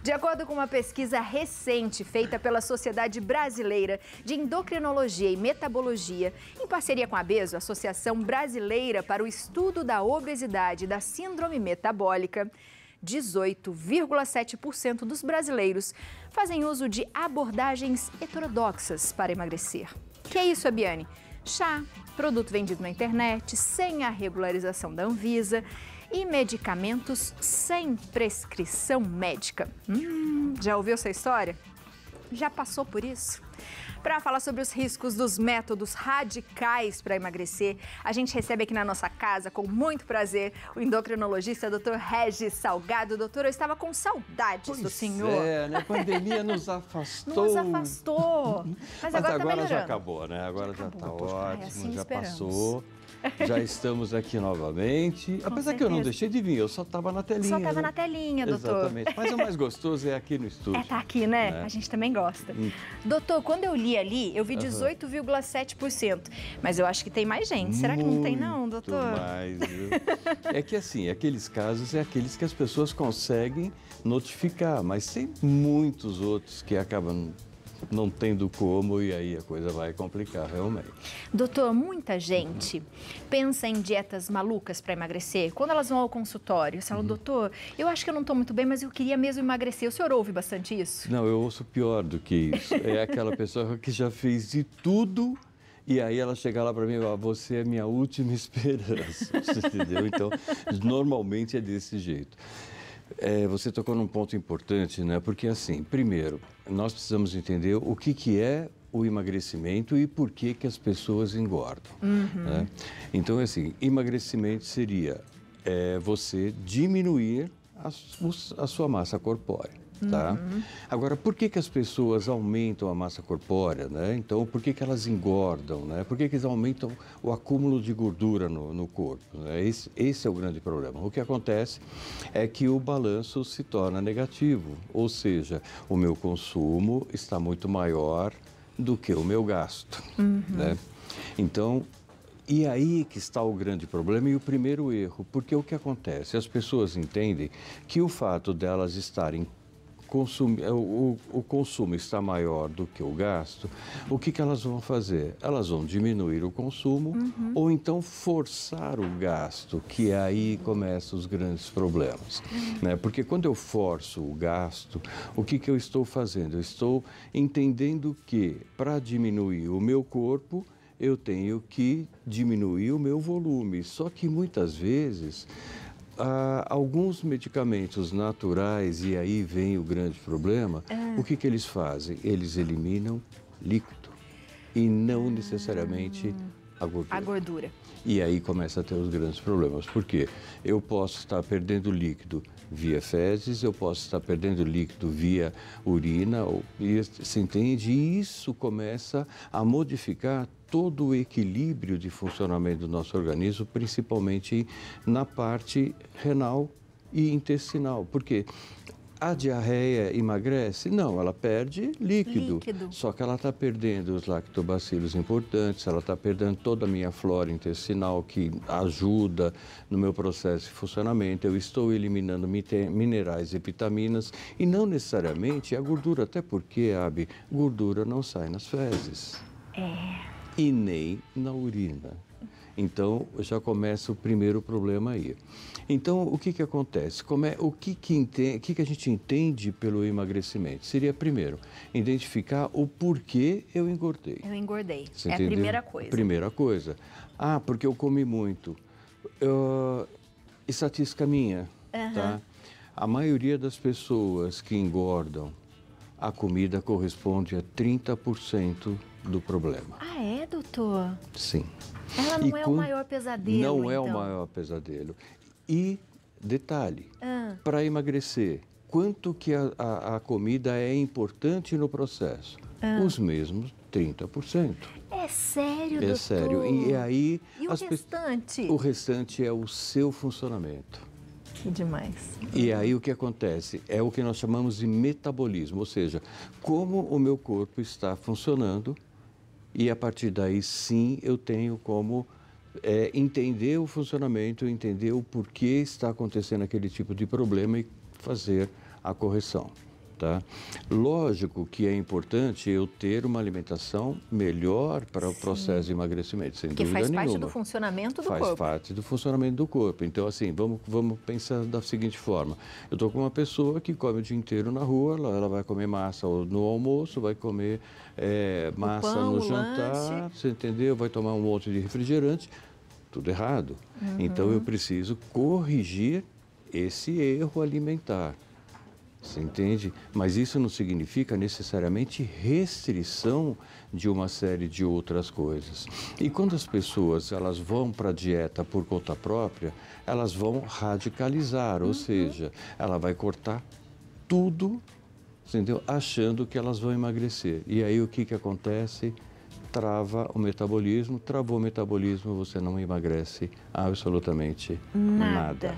De acordo com uma pesquisa recente feita pela Sociedade Brasileira de Endocrinologia e Metabologia, em parceria com a ABESO, Associação Brasileira para o Estudo da Obesidade e da Síndrome Metabólica, 18,7% dos brasileiros fazem uso de abordagens heterodoxas para emagrecer. Que é isso, Abiane? Chá, produto vendido na internet, sem a regularização da Anvisa e medicamentos sem prescrição médica. Já ouviu essa história? Já passou por isso? Para falar sobre os riscos dos métodos radicais para emagrecer, a gente recebe aqui na nossa casa, com muito prazer, o endocrinologista Dr. Regis Salgado. Doutor, eu estava com saudades do senhor. Né? A pandemia nos afastou. Nos afastou. Mas agora está melhorando. Já acabou, né? Agora já está ótimo, assim já esperamos. Passou. Já estamos aqui novamente. Com Apesar certeza. que eu não deixei de vir, eu só estava na telinha. Só estava na telinha, doutor. Exatamente. Mas o mais gostoso é aqui no estúdio. Tá aqui, né? A gente também gosta. Doutor, quando eu li ali, eu vi 18,7%. Mas eu acho que tem mais gente. Será que não tem não, doutor? Muito mais, viu? É que assim, aqueles casos é aqueles que as pessoas conseguem notificar, mas tem muitos outros que acabam não tendo como e aí a coisa vai complicar realmente. Doutor, muita gente pensa em dietas malucas para emagrecer. Quando elas vão ao consultório, eles falam, doutor, eu acho que eu não estou muito bem, mas eu queria mesmo emagrecer. O senhor ouve bastante isso? Não, eu ouço pior do que isso. É aquela pessoa que já fez de tudo e aí ela chega lá para mim e fala, você é minha última esperança, entendeu? Então, normalmente é desse jeito. Você tocou num ponto importante, né? Porque assim, primeiro, nós precisamos entender o que é o emagrecimento e por que as pessoas engordam. Né? Então, assim, emagrecimento seria você diminuir a sua massa corpórea. Tá? Agora, por que as pessoas aumentam a massa corpórea, né? Então, por que elas engordam, né? Por que eles aumentam o acúmulo de gordura no corpo, né? Esse é o grande problema. O que acontece é que o balanço se torna negativo, ou seja, o meu consumo está muito maior do que o meu gasto, né? Então, e aí que está o grande problema e o primeiro erro, porque o que acontece? As pessoas entendem que o fato delas estarem o consumo está maior do que o gasto, o que elas vão fazer? Elas vão diminuir o consumo ou então forçar o gasto, que aí começam os grandes problemas. Né? Porque quando eu forço o gasto, o que eu estou fazendo? Eu estou entendendo que para diminuir o meu corpo, eu tenho que diminuir o meu volume. Só que muitas vezes alguns medicamentos naturais, e aí vem o grande problema, o que eles fazem? Eles eliminam líquido e não necessariamente a gordura. E aí começa a ter os grandes problemas. Por quê? Eu posso estar perdendo líquido via fezes, eu posso estar perdendo líquido via urina, se entende? E isso começa a modificar todo o equilíbrio de funcionamento do nosso organismo, principalmente na parte renal e intestinal. Porque a diarreia emagrece? Não, ela perde líquido. Só que ela está perdendo os lactobacilos importantes, ela está perdendo toda a minha flora intestinal que ajuda no meu processo de funcionamento. Eu estou eliminando minerais e vitaminas e não necessariamente a gordura, até porque, Abi, gordura não sai nas fezes. E nem na urina. Então, já começa o primeiro problema aí. Então, o que acontece? O que a gente entende pelo emagrecimento? Seria, primeiro, identificar o porquê eu engordei. Eu engordei. Você é entendeu? A primeira coisa. Primeira coisa. Porque eu comi muito. Estatística minha, tá? A maioria das pessoas que engordam, a comida corresponde a 30% do problema. É, doutor? Sim. Ela não é o maior pesadelo, Não é o maior pesadelo. E, detalhe, para emagrecer, quanto que a comida é importante no processo? Os mesmos 30%. É sério, doutor? É sério. E aí... E o restante? O restante é o seu funcionamento. Que demais. E aí o que acontece? É o que nós chamamos de metabolismo, ou seja, como o meu corpo está funcionando e a partir daí sim eu tenho como entender o funcionamento, entender o porquê está acontecendo aquele tipo de problema e fazer a correção. Tá? Lógico que é importante eu ter uma alimentação melhor para o processo de emagrecimento, sem dúvida nenhuma. Porque faz parte do funcionamento do corpo. Faz parte do funcionamento do corpo. Então, assim, vamos pensar da seguinte forma. Eu estou com uma pessoa que come o dia inteiro na rua, ela vai comer massa no almoço, vai comer massa pão, no jantar, você entendeu? Vai tomar um monte de refrigerante, tudo errado. Então, eu preciso corrigir esse erro alimentar. Você entende? Mas isso não significa necessariamente restrição de uma série de outras coisas. E quando as pessoas elas vão para a dieta por conta própria, elas vão radicalizar, ou seja, ela vai cortar tudo, entendeu? Achando que elas vão emagrecer. E aí o que acontece? Trava o metabolismo, travou o metabolismo, você não emagrece absolutamente nada.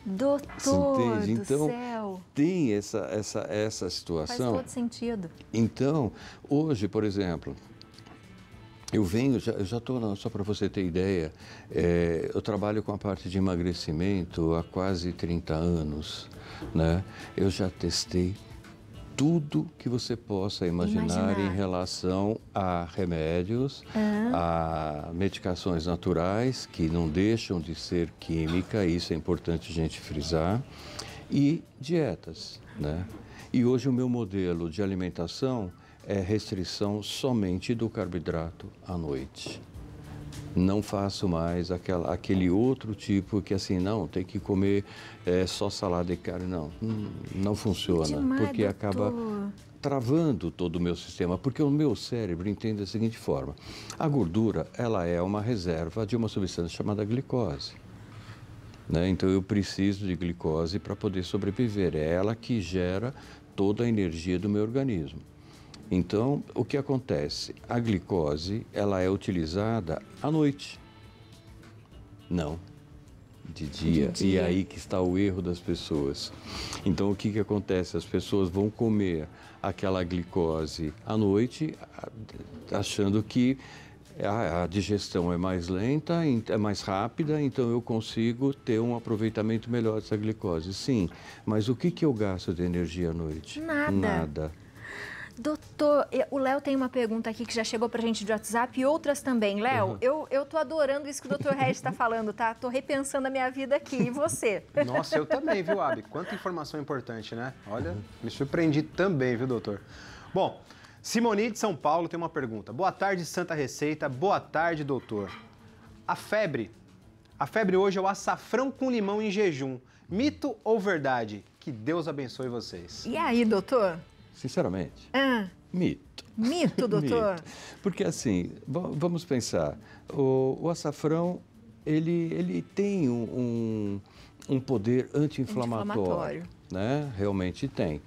Doutor do então, céu. Tem essa situação. Faz todo sentido. Então, hoje, por exemplo, eu já estou, só para você ter ideia, eu trabalho com a parte de emagrecimento há quase 30 anos, né? Eu já testei tudo que você possa imaginar em relação a remédios, a medicações naturais, que não deixam de ser química, isso é importante a gente frisar, e dietas, né? E hoje o meu modelo de alimentação é restrição somente do carboidrato à noite. Não faço mais aquele outro tipo que assim, não, tem que comer só salada e carne. Não funciona, porque acaba travando todo o meu sistema, porque o meu cérebro entende da seguinte forma: a gordura, ela é uma reserva de uma substância chamada glicose. Né? Então, eu preciso de glicose para poder sobreviver, é ela que gera toda a energia do meu organismo. Então, o que acontece? A glicose, ela é utilizada à noite. Não, de dia. E é aí que está o erro das pessoas. Então, o que acontece? As pessoas vão comer aquela glicose à noite, achando que a digestão é mais lenta, é mais rápida, então eu consigo ter um aproveitamento melhor dessa glicose. Sim, mas o que eu gasto de energia à noite? Nada. Doutor, o Léo tem uma pergunta aqui que já chegou pra gente de WhatsApp e outras também. Léo, eu tô adorando isso que o doutor Regis está falando, tá? Tô repensando a minha vida aqui. E você? Nossa, eu também, viu, Abi? Quanta informação importante, né? Olha, me surpreendi também, viu, doutor? Bom, Simoni de São Paulo tem uma pergunta. Boa tarde, Santa Receita. Boa tarde, doutor. A febre hoje é o açafrão com limão em jejum. Mito ou verdade? Que Deus abençoe vocês. E aí, doutor? Sinceramente, mito. Mito, doutor? Mito. Porque assim, vamos pensar, o açafrão, ele tem um poder anti-inflamatório, né? Realmente tem.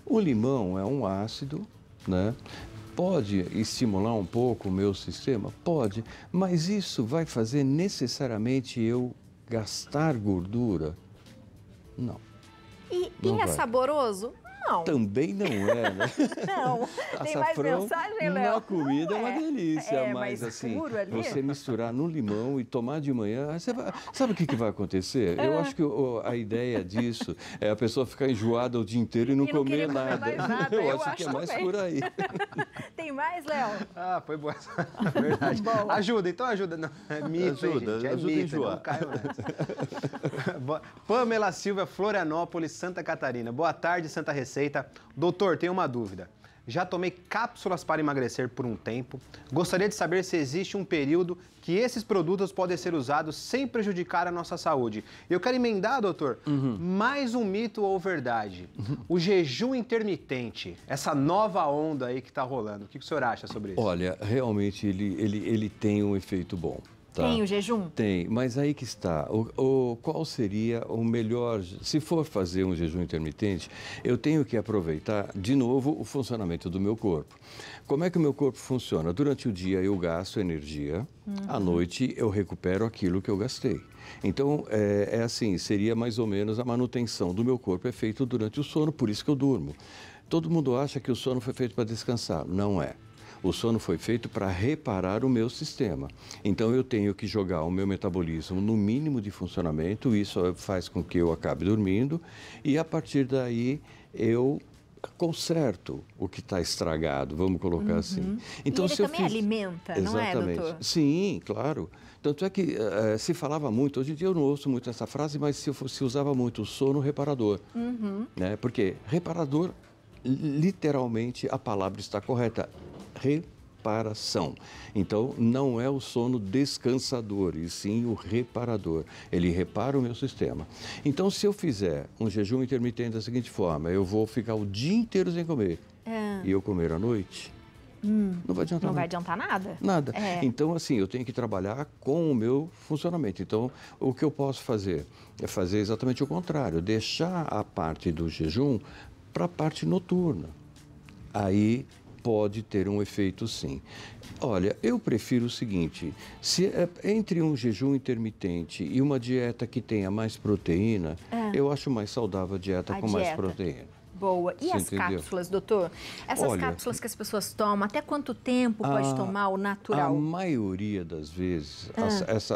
O limão é um ácido, né? Pode estimular um pouco o meu sistema? Pode, mas isso vai fazer necessariamente eu gastar gordura? Não. E é saboroso? Não. Também não é, né? Não. Tem mais mensagem, Léo? Na comida é uma delícia, mas assim, puro ali? você misturar no limão e tomar de manhã, sabe o que vai acontecer? Eu acho que a ideia disso é a pessoa ficar enjoada o dia inteiro e não comer nada. Mais nada. Eu acho que é mais por aí. Tem mais, Léo? Ah, foi boa essa. Verdade. Ajuda, então ajuda. Não, é mito, ajuda, gente. É ajuda mito, a enjoar. não caiu nessa. Pamela Silva, Florianópolis, Santa Catarina. Boa tarde, Santa Receita. Doutor, tenho uma dúvida. Já tomei cápsulas para emagrecer por um tempo. Gostaria de saber se existe um período que esses produtos podem ser usados sem prejudicar a nossa saúde. Eu quero emendar, doutor, mais um mito ou verdade. O jejum intermitente, essa nova onda aí que está rolando. O que o senhor acha sobre isso? Olha, realmente ele tem um efeito bom. Tá. Tem o jejum? Tem, mas aí que está. Qual seria o melhor... Se for fazer um jejum intermitente, eu tenho que aproveitar, de novo, o funcionamento do meu corpo. Como é que o meu corpo funciona? Durante o dia eu gasto energia, à noite eu recupero aquilo que eu gastei. Então, é assim, seria mais ou menos a manutenção do meu corpo é feito durante o sono, por isso que eu durmo. Todo mundo acha que o sono foi feito para descansar. Não é. O sono foi feito para reparar o meu sistema. Então, eu tenho que jogar o meu metabolismo no mínimo de funcionamento, isso faz com que eu acabe dormindo e, a partir daí, eu conserto o que está estragado, vamos colocar assim. Então, e ele também alimenta, não é, doutor? Sim, claro. Tanto é que se falava muito, hoje em dia eu não ouço muito essa frase, mas se usava muito o sono reparador. Né? Porque reparador, literalmente, a palavra está correta. Reparação. Então, não é o sono descansador, e sim o reparador. Ele repara o meu sistema. Então, se eu fizer um jejum intermitente da seguinte forma, eu vou ficar o dia inteiro sem comer e eu comer à noite, não vai adiantar nada. Não vai adiantar nada? Nada. Então, assim, eu tenho que trabalhar com o meu funcionamento. Então, o que eu posso fazer é fazer exatamente o contrário, deixar a parte do jejum para a parte noturna. Aí pode ter um efeito, sim. Olha, eu prefiro o seguinte, se entre um jejum intermitente e uma dieta que tenha mais proteína, eu acho mais saudável a dieta com mais proteína. Boa. E as cápsulas, doutor? Essas cápsulas que as pessoas tomam, até quanto tempo pode tomar o natural? A maioria das vezes,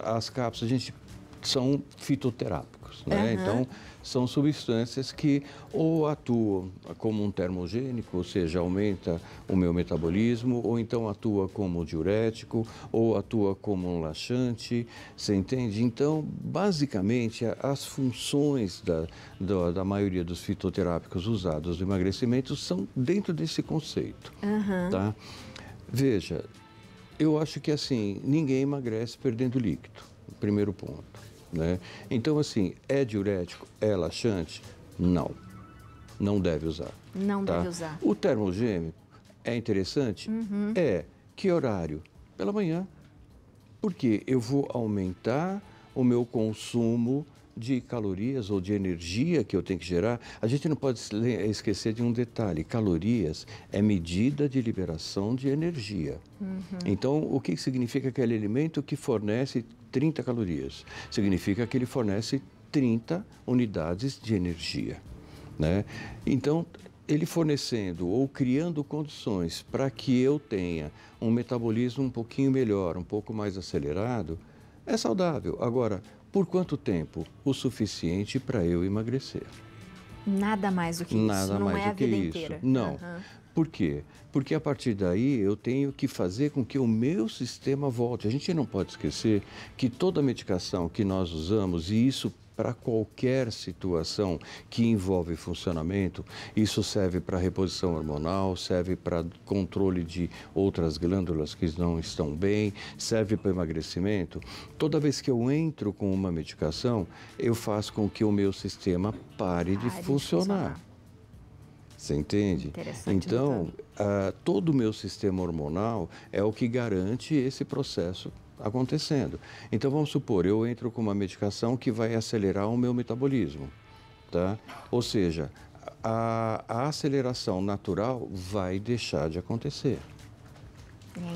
as cápsulas, são fitoterápicos, né? Então, são substâncias que ou atuam como um termogênico, ou seja, aumenta o meu metabolismo, ou então atua como diurético, ou atua como um laxante, você entende? Então, basicamente, as funções da maioria dos fitoterápicos usados no emagrecimento são dentro desse conceito, tá? Veja, eu acho que assim, ninguém emagrece perdendo líquido, primeiro ponto. Né? Então, assim, é diurético, é laxante? Não, não deve usar. Não deve usar. O termogênico é interessante? Que horário? Pela manhã. Porque eu vou aumentar o meu consumo de calorias ou de energia que eu tenho que gerar. A gente não pode esquecer de um detalhe, calorias é medida de liberação de energia. Então, o que significa aquele alimento que fornece 30 calorias? Significa que ele fornece 30 unidades de energia, né? Então, ele fornecendo ou criando condições para que eu tenha um metabolismo um pouquinho melhor, um pouco mais acelerado, é saudável. Agora, por quanto tempo? O suficiente para eu emagrecer. Nada mais do que isso. Nada mais do que isso. Não. Por quê? Porque a partir daí eu tenho que fazer com que o meu sistema volte. A gente não pode esquecer que toda medicação que nós usamos, e isso para qualquer situação que envolve funcionamento, isso serve para reposição hormonal, serve para controle de outras glândulas que não estão bem, serve para emagrecimento. Toda vez que eu entro com uma medicação, eu faço com que o meu sistema pare de funcionar. Você entende? Então, todo o meu sistema hormonal é o que garante esse processo acontecendo. Então, vamos supor, eu entro com uma medicação que vai acelerar o meu metabolismo, tá? Ou seja, a aceleração natural vai deixar de acontecer.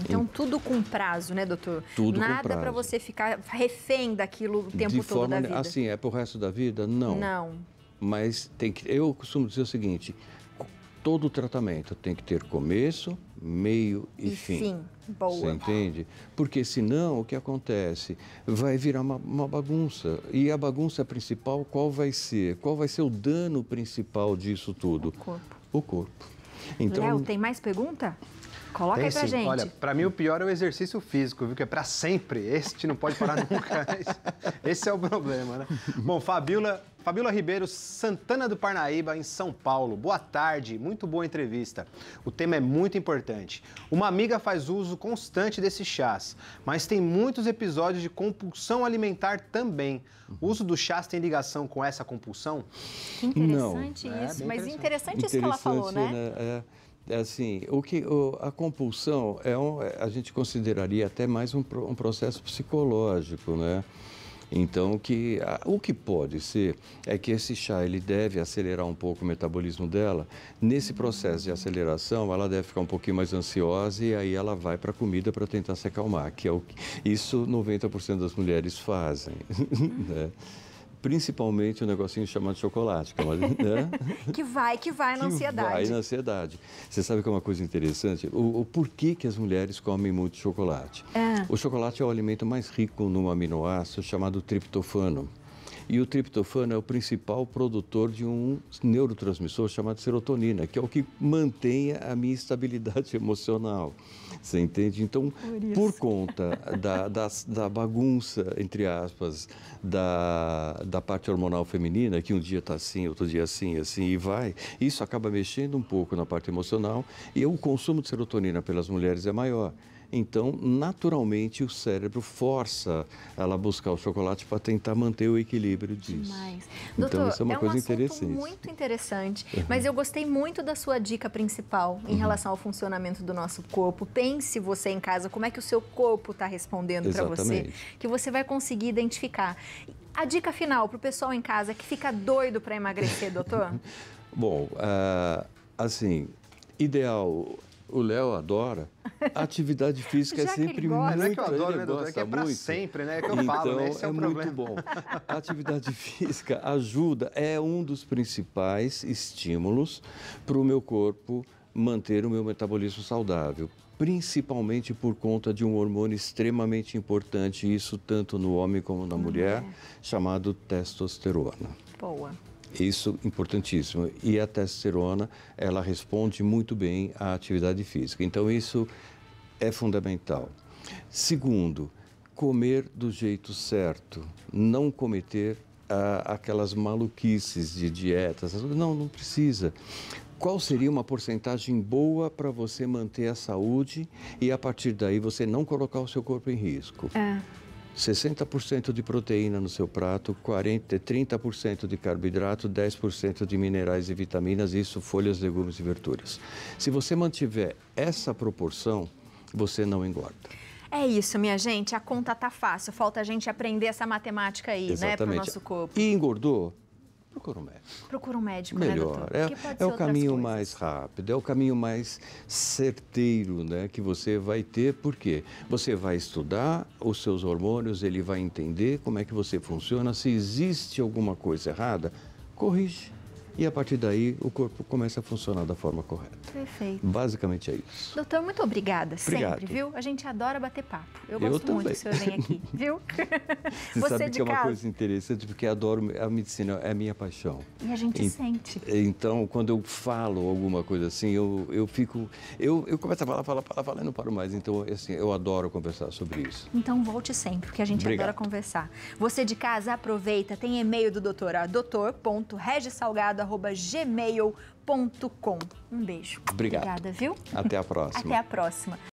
Então, tudo com prazo, né, doutor? Tudo Nada com prazo. para você ficar refém daquilo o tempo todo da vida. Assim, é para o resto da vida? Não. Não. Mas eu costumo dizer o seguinte, todo tratamento tem que ter começo, meio e fim. Boa. Você entende? Porque senão o que acontece? Vai virar uma bagunça. E a bagunça principal qual vai ser? Qual vai ser o dano principal disso tudo? O corpo. O corpo. Então, Léo, tem mais pergunta? Coloca aí pra gente. Olha, pra mim o pior é o exercício físico, viu? Que é pra sempre. Este não pode parar nunca. Esse é o problema, né? Bom, Fabiola Ribeiro, Santana do Parnaíba, em São Paulo. Boa tarde, muito boa entrevista. O tema é muito importante. Uma amiga faz uso constante desses chás, mas tem muitos episódios de compulsão alimentar também. O uso dos chás tem ligação com essa compulsão? Interessante isso. Mas interessante isso que ela falou, né? Assim, a compulsão a gente consideraria até mais um processo psicológico, né? Então, o que pode ser é que esse chá ele deve acelerar um pouco o metabolismo dela. Nesse processo de aceleração, ela deve ficar um pouquinho mais ansiosa e aí ela vai para a comida para tentar se acalmar, isso 90% das mulheres fazem, né? Principalmente um negocinho chamado chocolate, né? que vai na ansiedade. Vai na ansiedade. Você sabe que é uma coisa interessante? O porquê que as mulheres comem muito chocolate? O chocolate é o alimento mais rico num aminoácido chamado triptofano. E o triptofano é o principal produtor de um neurotransmissor chamado serotonina, que é o que mantém a minha estabilidade emocional. Você entende? Então, por conta da bagunça, entre aspas, da parte hormonal feminina, que um dia está assim, outro dia assim, assim, e vai, isso acaba mexendo um pouco na parte emocional e o consumo de serotonina pelas mulheres é maior. Então, naturalmente, o cérebro força ela a buscar o chocolate para tentar manter o equilíbrio disso. Demais. Então, Doutor, isso é uma coisa interessante. Muito interessante, mas eu gostei muito da sua dica principal em relação ao funcionamento do nosso corpo. Pense você em casa, como é que o seu corpo está respondendo para você, que você vai conseguir identificar. A dica final para o pessoal em casa que fica doido para emagrecer, doutor? Bom, assim, ideal... O Léo adora. A atividade física é sempre muito... Não é que eu adoro, né, doutor? É que é pra sempre, né? É que eu falo, né? Esse é o problema. Muito bom. A atividade física ajuda, é um dos principais estímulos para o meu corpo manter o meu metabolismo saudável. Principalmente por conta de um hormônio extremamente importante, isso tanto no homem como na mulher, chamado testosterona. Boa. Isso importantíssimo. E a testosterona, ela responde muito bem à atividade física. Então, isso é fundamental. Segundo, comer do jeito certo. Não cometer aquelas maluquices de dietas. Não precisa. Qual seria uma porcentagem boa para você manter a saúde e, a partir daí, você não colocar o seu corpo em risco? 60% de proteína no seu prato, 30% de carboidrato, 10% de minerais e vitaminas, isso folhas, legumes e verduras. Se você mantiver essa proporção, você não engorda. É isso, minha gente, a conta tá fácil, falta a gente aprender essa matemática aí, né, para o nosso corpo. E engordou? Procura um médico. Procura um médico, melhor, né, doutor? É o caminho mais rápido, é o caminho mais certeiro, né, que você vai ter, porque você vai estudar os seus hormônios, ele vai entender como é que você funciona, se existe alguma coisa errada, corrige. E a partir daí o corpo começa a funcionar da forma correta. Perfeito. Basicamente é isso. Doutor, muito obrigada. Obrigado. Sempre, viu? A gente adora bater papo. Eu gosto muito que o senhor vem aqui, viu? Você sabe que é uma coisa interessante, porque adoro a medicina, é a minha paixão. E a gente sente. Então, quando eu falo alguma coisa assim, eu começo a falar e não paro mais. Então, assim, eu adoro conversar sobre isso. Então, volte sempre, porque a gente adora conversar. Você de casa, aproveita, tem e-mail do doutor, doutor.regisalgado@gmail.com. Um beijo. Obrigado. Obrigada, viu? Até a próxima. Até a próxima.